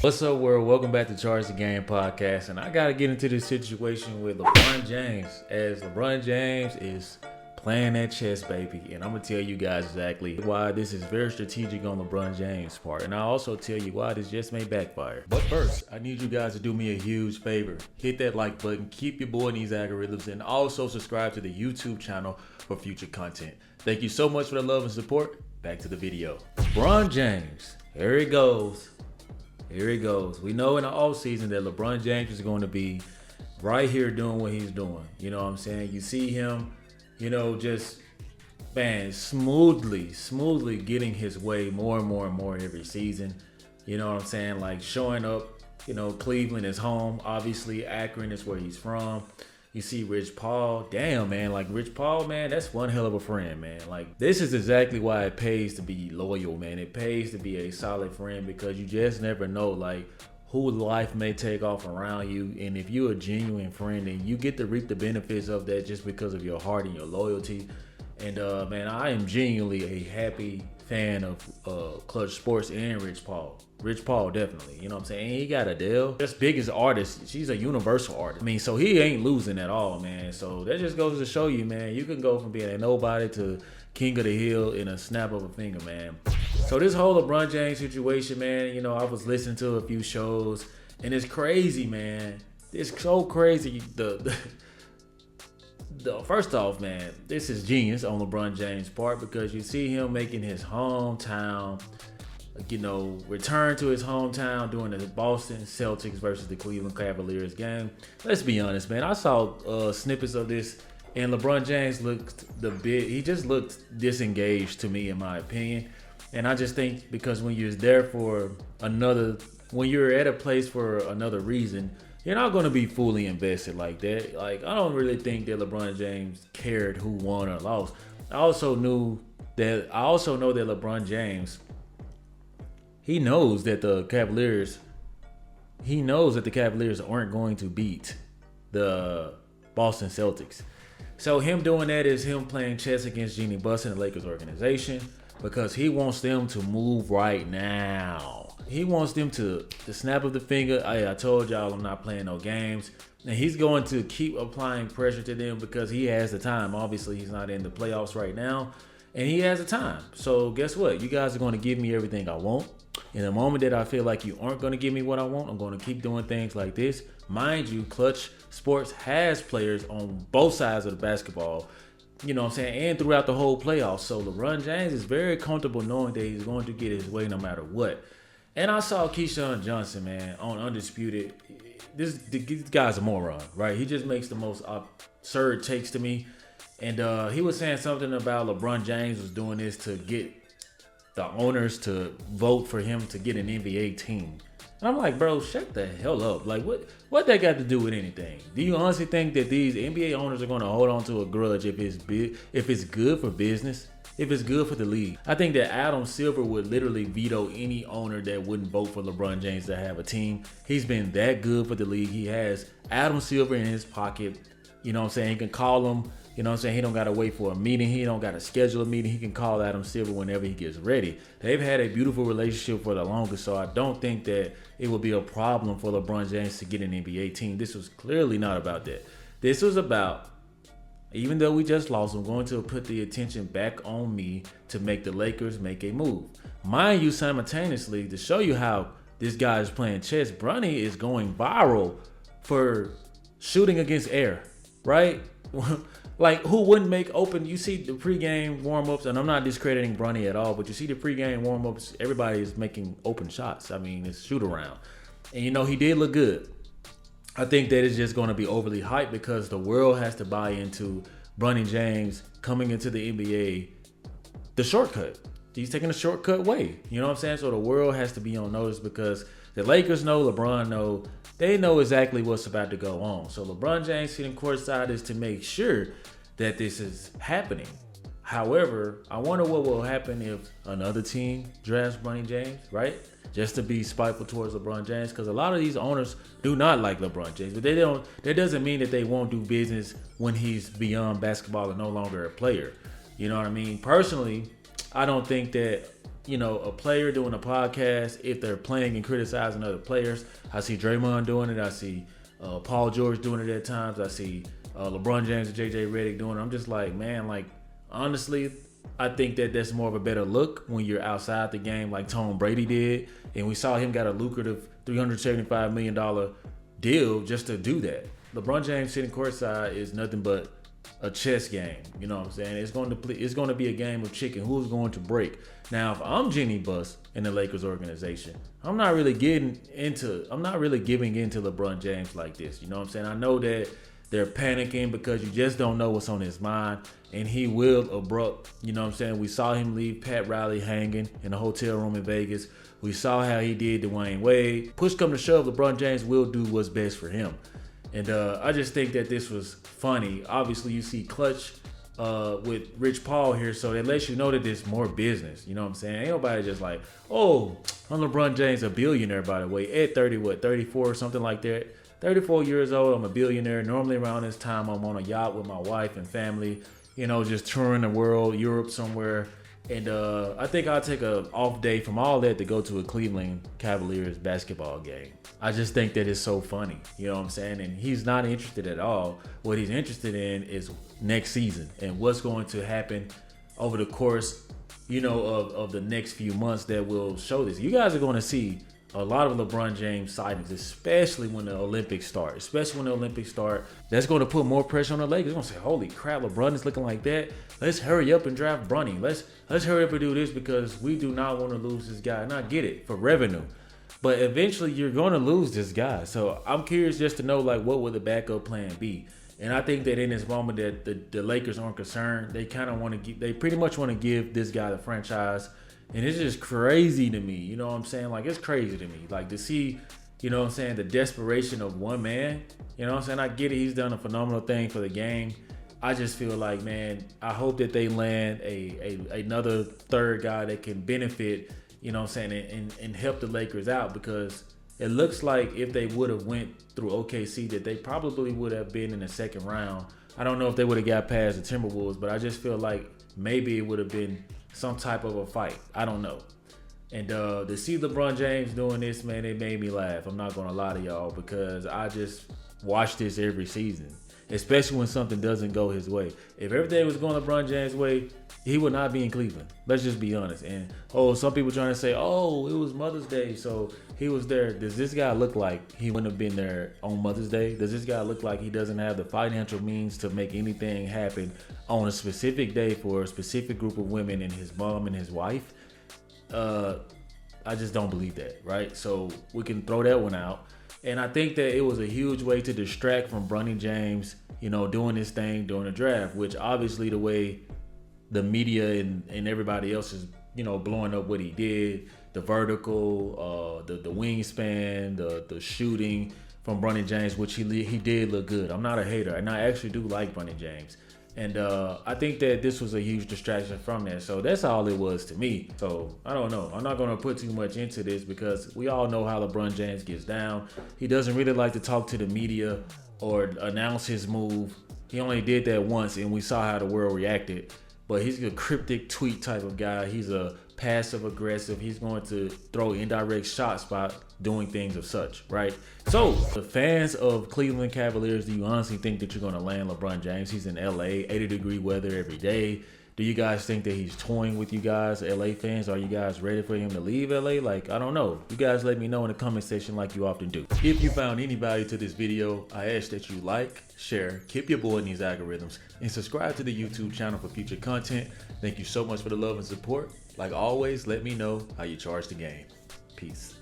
What's up, world? Welcome back to Charge the Game podcast. And I got to get into this situation with LeBron James, as LeBron James is playing that chess, baby. And I'm going to tell you guys exactly why this is very strategic on LeBron James' part. And I'll also tell you why this just may backfire. But first, I need you guys to do me a huge favor. Hit that like button, keep your boy in these algorithms, and also subscribe to the YouTube channel for future content. Thank you so much for the love and support. Back to the video. LeBron James, here he goes. Here he goes. We know in the offseason that LeBron James is going to be right here doing what he's doing. You know what I'm saying? You see him, just, man, smoothly getting his way more and more every season. You know what I'm saying? Like showing up, Cleveland is home. Obviously, Akron is where he's from. You see Rich Paul. Damn, man. Like Rich Paul, man, that's one hell of a friend, man. Like this is exactly why it pays to be loyal, man. It pays to be a solid friend because you just never know, like, who life may take off around you. And if you're a genuine friend, and you get to reap the benefits of that just because of your heart and your loyalty. And, man, I am genuinely a happy fan of Clutch Sports and Rich Paul. Rich Paul, definitely. You know what I'm saying? He got Adele. Just biggest artist. She's a universal artist. I mean, so he ain't losing at all, man. So that just goes to show you, man, you can go from being a nobody to king of the hill in a snap of a finger, man. So this whole LeBron James situation, man, I was listening to a few shows, and it's crazy, man. It's so crazy. First off, man, this is genius on LeBron James' part because you see him making his hometown, return to his hometown during the Boston Celtics versus the Cleveland Cavaliers game. Let's be honest, man. I saw snippets of this, and LeBron James he just looked disengaged to me, in my opinion. And I just think because when you're at a place for another reason, you're not going to be fully invested like that. Like, I don't really think that LeBron James cared who won or lost. I also know that LeBron James, he knows that the Cavaliers aren't going to beat the Boston Celtics. So him doing that is him playing chess against Jeanie and the Lakers organization because he wants them to move right now. He wants them to snap of the finger. I told y'all I'm not playing no games. And he's going to keep applying pressure to them because he has the time. Obviously, he's not in the playoffs right now. And he has the time. So guess what? You guys are going to give me everything I want. In the moment that I feel like you aren't going to give me what I want, I'm going to keep doing things like this. Mind you, Clutch Sports has players on both sides of the basketball, you know what I'm saying, and throughout the whole playoffs. So LeBron James is very comfortable knowing that he's going to get his way no matter what. And I saw Keyshawn Johnson, man, on Undisputed. This guy's a moron, right? He just makes the most absurd takes to me. And he was saying something about LeBron James was doing this to get the owners to vote for him to get an NBA team. And I'm like, bro, shut the hell up. Like, what that got to do with anything? Do you honestly think that these NBA owners are going to hold on to a grudge if it's good for business? If it's good for the league? I think that Adam Silver would literally veto any owner that wouldn't vote for LeBron James to have a team. He's been that good for the league. He has Adam Silver in his pocket. You know what I'm saying? He can call him. You know what I'm saying? He don't got to wait for a meeting. He don't got to schedule a meeting. He can call Adam Silver whenever he gets ready. They've had a beautiful relationship for the longest, so I don't think that it would be a problem for LeBron James to get an NBA team. This was clearly not about that. This was about, even though we just lost, I'm going to put the attention back on me to make the Lakers make a move. Mind you, simultaneously, to show you how this guy is playing chess, Bronny is going viral for shooting against air, right? Like, who wouldn't make open? You see the pregame warm-ups, and I'm not discrediting Bronny at all, but you see the pregame warm-ups, everybody is making open shots. I mean, it's shoot-around. And, he did look good. I think that it's just going to be overly hyped because the world has to buy into Bronny James coming into the NBA, the shortcut. He's taking a shortcut way. You know what I'm saying? So the world has to be on notice because the Lakers know, LeBron know, they know exactly what's about to go on. So LeBron James sitting courtside is to make sure that this is happening. However, I wonder what will happen if another team drafts Bronny James, right? Just to be spiteful towards LeBron James, because a lot of these owners do not like LeBron James, but they don't. That doesn't mean that they won't do business when he's beyond basketball and no longer a player. You know what I mean? Personally, I don't think that a player doing a podcast if they're playing and criticizing other players. I see Draymond doing it. I see Paul George doing it at times. I see LeBron James and JJ Redick doing it. I'm just like, man, like, honestly, I think that that's more of a better look when you're outside the game like Tom Brady did. And we saw him got a lucrative $375 million deal just to do that. LeBron James sitting courtside is nothing but a chess game. You know what I'm saying? It's going to be a game of chicken. Who's going to break? Now, if I'm Jeanie Buss in the Lakers organization, I'm not really giving into LeBron James like this. You know what I'm saying? I know that they're panicking because you just don't know what's on his mind, and he will abrupt. You know what I'm saying? We saw him leave Pat Riley hanging in a hotel room in Vegas. We saw how he did Dwayne Wade. Push come to shove, LeBron James will do what's best for him. And I just think that this was funny. Obviously, you see Clutch with Rich Paul here, so that lets you know that there's more business. You know what I'm saying? Ain't nobody just like, oh, I'm LeBron James, a billionaire, by the way, at 34 or something like that. 34 years old, I'm a billionaire. Normally around this time, I'm on a yacht with my wife and family, just touring the world, Europe somewhere. And I think I'll take an off day from all that to go to a Cleveland Cavaliers basketball game. I just think that it's so funny, you know what I'm saying? And he's not interested at all. What he's interested in is next season and what's going to happen over the course, of the next few months that will show this. You guys are going to see a lot of LeBron James sightings, especially when the Olympics start. That's going to put more pressure on the Lakers. They're going to say, holy crap, LeBron is looking like that. Let's hurry up and draft Bronny. Let's hurry up and do this because we do not want to lose this guy. And I get it, for revenue. But eventually you're going to lose this guy. So I'm curious just to know, like, what would the backup plan be? And I think that in this moment that the Lakers aren't concerned. They kind of want to they pretty much want to give this guy the franchise. And it's just crazy to me. You know what I'm saying? Like, it's crazy to me. Like, to see, the desperation of one man. You know what I'm saying? I get it. He's done a phenomenal thing for the game. I just feel like, man, I hope that they land another third guy that can benefit, and help the Lakers out, because it looks like if they would have went through OKC that they probably would have been in the second round. I don't know if they would have got past the Timberwolves, but I just feel like maybe it would have been some type of a fight. I don't know. And to see LeBron James doing this, man, it made me laugh. I'm not going to lie to y'all, because I just watch this every season, especially when something doesn't go his way. If everything was going LeBron James' way, he would not be in Cleveland. Let's just be honest. And, some people trying to say, it was Mother's Day, so he was there. Does this guy look like he wouldn't have been there on Mother's Day? Does this guy look like he doesn't have the financial means to make anything happen on a specific day for a specific group of women and his mom and his wife? I just don't believe that, right? So we can throw that one out. And I think that it was a huge way to distract from Bronny James, doing his thing during the draft, which obviously the way the media and everybody else is, blowing up what he did, the vertical, the wingspan, the shooting from Bronny James, which he did look good. I'm not a hater, and I actually do like Bronny James. And I think that this was a huge distraction from that. So that's all it was to me. So I don't know. I'm not going to put too much into this because we all know how LeBron James gets down. He doesn't really like to talk to the media or announce his move. He only did that once, and we saw how the world reacted. But he's a cryptic tweet type of guy. He's a passive aggressive. He's going to throw indirect shots by doing things of such, right? So the fans of Cleveland Cavaliers, do you honestly think that you're going to land LeBron James? He's in LA, 80-degree weather every day. Do you guys think that he's toying with you guys, LA fans? Are you guys ready for him to leave LA? Like, I don't know. You guys let me know in the comment section like you often do. If you found any value to this video, I ask that you like, share, keep your boy in these algorithms, and subscribe to the YouTube channel for future content. Thank you so much for the love and support. Like always, let me know how you charge the game. Peace.